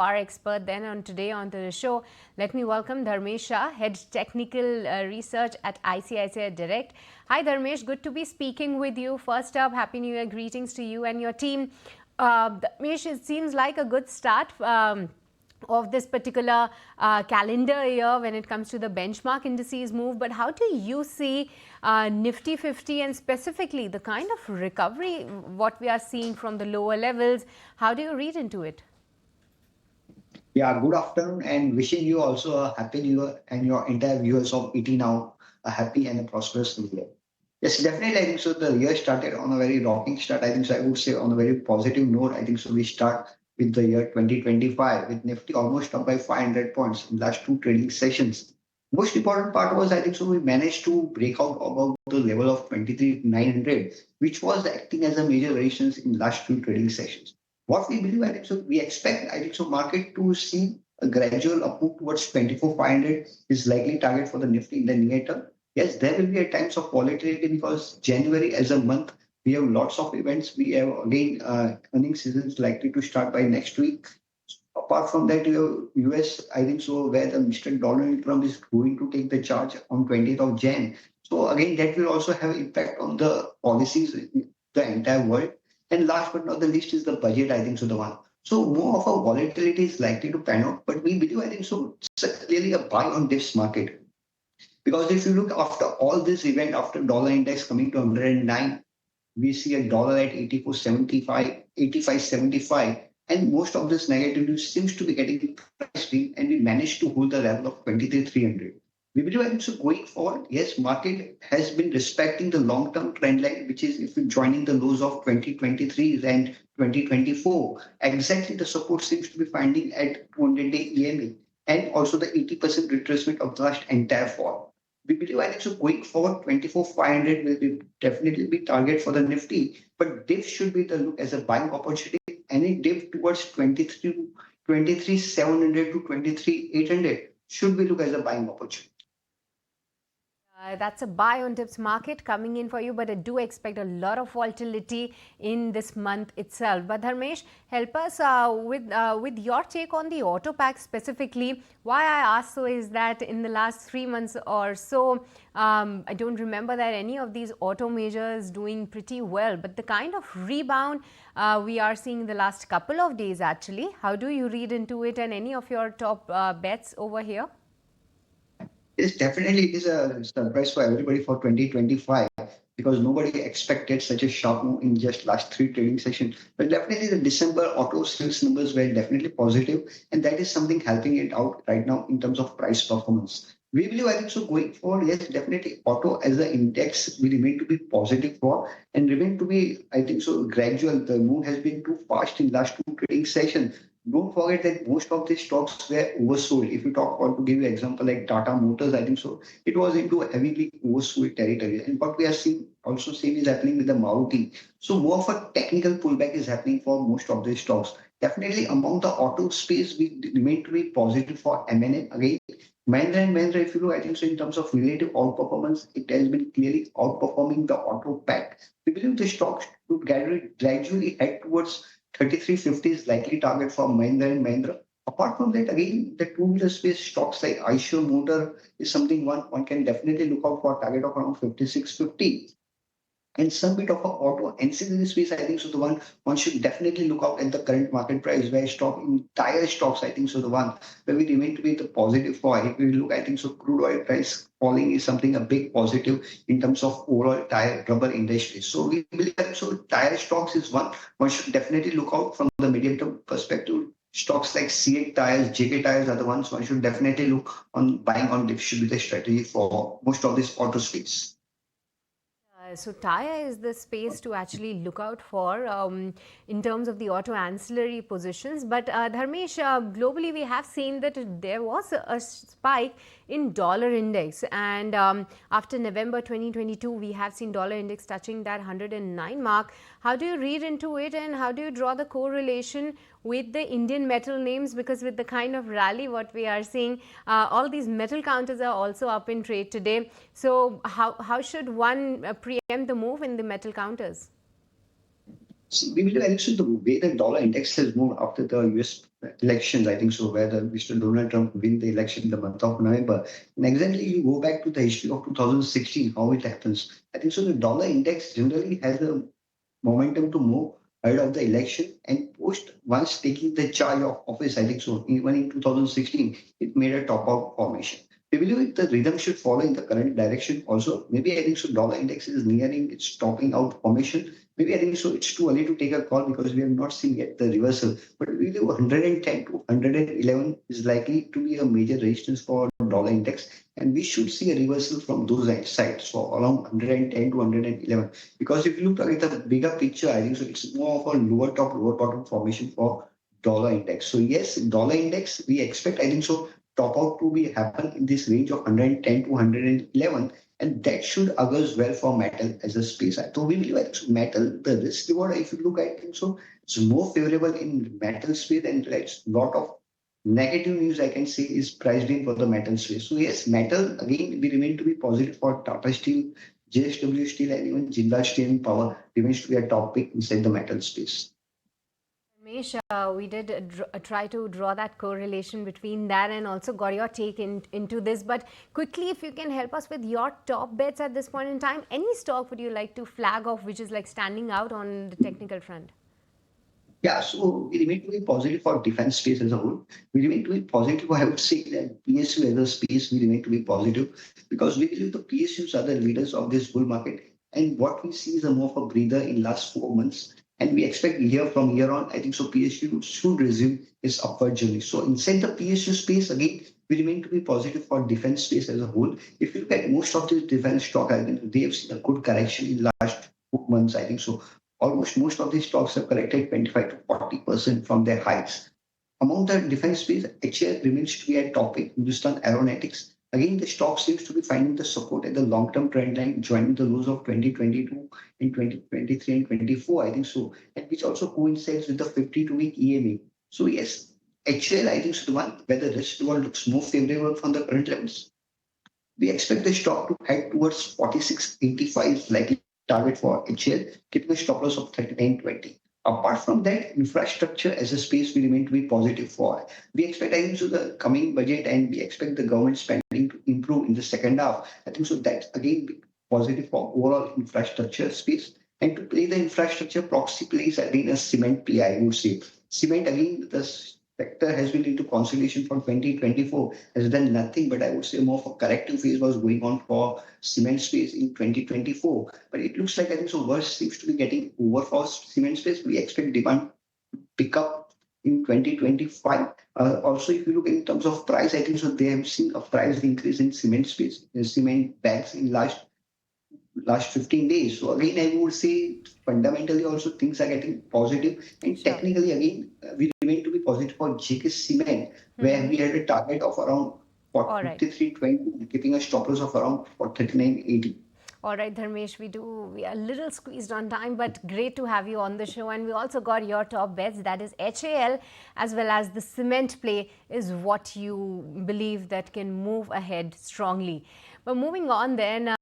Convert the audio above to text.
Our expert then on today onto the show. Let me welcome Dharmesh Shah, Head Technical Research at ICICI Direct. Hi Dharmesh, good to be speaking with you. First up, Happy New Year greetings to you and your team. Dharmesh, it seems like a good start of this particular calendar year when it comes to the benchmark indices move. But how do you see Nifty 50 and specifically the kind of recovery what we are seeing from the lower levels? How do you read into it? Yeah, good afternoon and wishing you also a happy new year and your entire viewers of ET Now a happy and a prosperous new year. Yes, definitely. I think so. The year started on a very rocking start. I think so. I would say on a very positive note. I think so. We start with the year 2025 with Nifty almost up by 500 points in last two trading sessions. Most important part was I think so. We managed to break out about the level of 23,900, which was acting as a major resistance in last two trading sessions. What we believe, I think so, we expect, I think so, market to see a gradual upmove towards 24,500 is likely target for the Nifty in the near term. Yes, there will be a times of volatility because January as a month, we have lots of events. We have again earnings seasons likely to start by next week. Apart from that, you have US, I think so, where the Mr. Donald Trump is going to take the charge on 20th of Jan. So again, that will also have impact on the policies in the entire world. And last but not the least is the budget, I think so, the one. So more of a volatility is likely to pan out, but we believe, I think so, it's clearly a buy on this market. Because if you look after all this event, after dollar index coming to 109, we see a dollar at 84.75, 85.75, and most of this negative news seems to be getting priced in, and we managed to hold the level of 23,300. We believe, I think so, going forward, yes, market has been respecting the long-term trend line, which is if you're joining the lows of 2023 and 2024, exactly the support seems to be finding at 200-day EMA and also the 80% retracement of the last entire fall. We believe, I think so, going forward, 24,500 will be definitely be target for the Nifty, but this should be the look as a buying opportunity. Any dip towards 23,700 to 23,800 should be look as a buying opportunity. That's a buy on dips market coming in for you, but I do expect a lot of volatility in this month itself. But Dharmesh, help us with your take on the auto pack specifically. Why I ask so is that in the last 3 months or so, I don't remember that any of these auto majors doing pretty well. But the kind of rebound we are seeing the last couple of days actually, how do you read into it and any of your top bets over here? Yes, definitely it is a surprise for everybody for 2025 because nobody expected such a sharp move in just last three trading sessions. But definitely the December auto sales numbers were definitely positive, and that is something helping it out right now in terms of price performance. We believe, I think so, going forward, yes, definitely auto as an index will remain to be positive for and remain to be, I think so, gradual. The move has been too fast in last two trading sessions. Don't forget that most of these stocks were oversold. If you talk about, to give you an example like Tata Motors, I think so, it was into a heavily oversold territory. And what we are seeing also same is happening with the Maruti. So more of a technical pullback is happening for most of these stocks. Definitely among the auto space, we remain to be positive for M&M. Again, Mahindra and Mahindra, if you look, I think so in terms of relative outperformance, it has been clearly outperforming the auto pack. We believe the stocks would gradually head towards 3350 is likely target for Mahindra and Mahindra. Apart from that, again, the two-wheeler space stocks like Eicher Motor is something one can definitely look out for a target of around 5650. And some bit of a auto ancillary space, I think so. The one should definitely look out at the current market price where stock in tire stocks, I think so. The one where we remain to be the positive for. If we look, I think so. Crude oil price falling is something a big positive in terms of overall tire rubber industry. So we believe that so tire stocks is one should definitely look out from the medium term perspective. Stocks like CA tires, JK tires are the ones one should definitely look on buying on. This should be the strategy for most of this auto space. So tire is the space to actually look out for in terms of the auto ancillary positions. But Dharmesh, globally we have seen that there was a spike in dollar index, and after November 2022 we have seen dollar index touching that 109 mark. How do you read into it and how do you draw the correlation with the Indian metal names, because with the kind of rally what we are seeing, all these metal counters are also up in trade today. So how should one preempt the move in the metal counters? See, we believe actually the way the dollar index has moved after the US elections, I think so, where the Mr. Donald Trump win the election in the month of November. And exactly, you go back to the history of 2016, how it happens. I think so. The dollar index generally has a momentum to move ahead of the election and post once taking the charge of office. I think so. Even in 2016, it made a top out formation. We believe the rhythm should follow in the current direction also. Maybe I think so. Dollar index is nearing its topping out formation. Maybe I think so. It's too early to take a call because we have not seen yet the reversal. But we believe 110 to 111 is likely to be a major resistance for dollar index, and we should see a reversal from those sides. So around 110 to 111. Because if you look at the bigger picture, I think so it's more of a lower top, lower bottom formation for dollar index. So yes, dollar index, we expect, I think so, top out to be happen in this range of 110 to 111. And that should augurs well for metal as a space. So we believe like, so metal, the risk reward, if you look at it, so it's more favorable in metal space, and it's lot of negative news I can say is priced in for the metal space. So yes, metal again we remain to be positive for Tata Steel, JSW Steel, and even Jindal Steel and Power remains to be a top pick inside the metal space. Ramesh, we did try to draw that correlation between that and also got your take into this. But quickly, if you can help us with your top bets at this point in time, any stock would you like to flag off which is like standing out on the technical front? Yeah, so we remain to be positive for defense space as a whole. We remain to be positive. I would say that PSU as a space, we remain to be positive because we believe the PSUs are the leaders of this bull market. And what we see is a more of a breather in last 4 months. And we expect year from year on, I think so PSU should resume its upward journey. So inside the PSU space, again, we remain to be positive for defense space as a whole. If you look at most of these defense stock, I think they have seen a good correction in last 4 months. I think so almost most of these stocks have corrected 25 to 40% from their highs. Among the defense space, HAL remains to be a topic. Hindustan Aeronautics. Again, the stock seems to be finding the support at the long-term trend line, joining the lows of 2022 in 2023 and 24, I think so, and which also coincides with the 52-week EMA. So yes, HAL, I think, is the one where the risk reward looks more favorable from the current levels. We expect the stock to head towards 46.85 likely target for HL, keeping a stop loss of 39.20. Apart from that, infrastructure as a space we remain to be positive for. We expect, I think, so the coming budget and we expect the government spending to improve in the second half. I think so that's again be positive for overall infrastructure space. And to play the infrastructure proxy plays again a cement play, I would say. Cement again, the sector has been into consolidation from 2024, has done nothing, but I would say more of a corrective phase was going on for cement space in 2024. But it looks like I think so worst seems to be getting over for cement space. We expect demand to pick up in 2025. Also, if you look in terms of price, I think so they have seen a price increase in cement space, cement bags in last 15 days. So again, I would say fundamentally also things are getting positive. And Sure. technically, again, we remain to be positive for JK Cement, where Mm-hmm. we had a target of around All right. 53.20, keeping a stop loss of around 39.80. All right, Dharmesh, we are a little squeezed on time, but great to have you on the show. And we also got your top bets, that is HAL, as well as the cement play is what you believe that can move ahead strongly. But moving on then.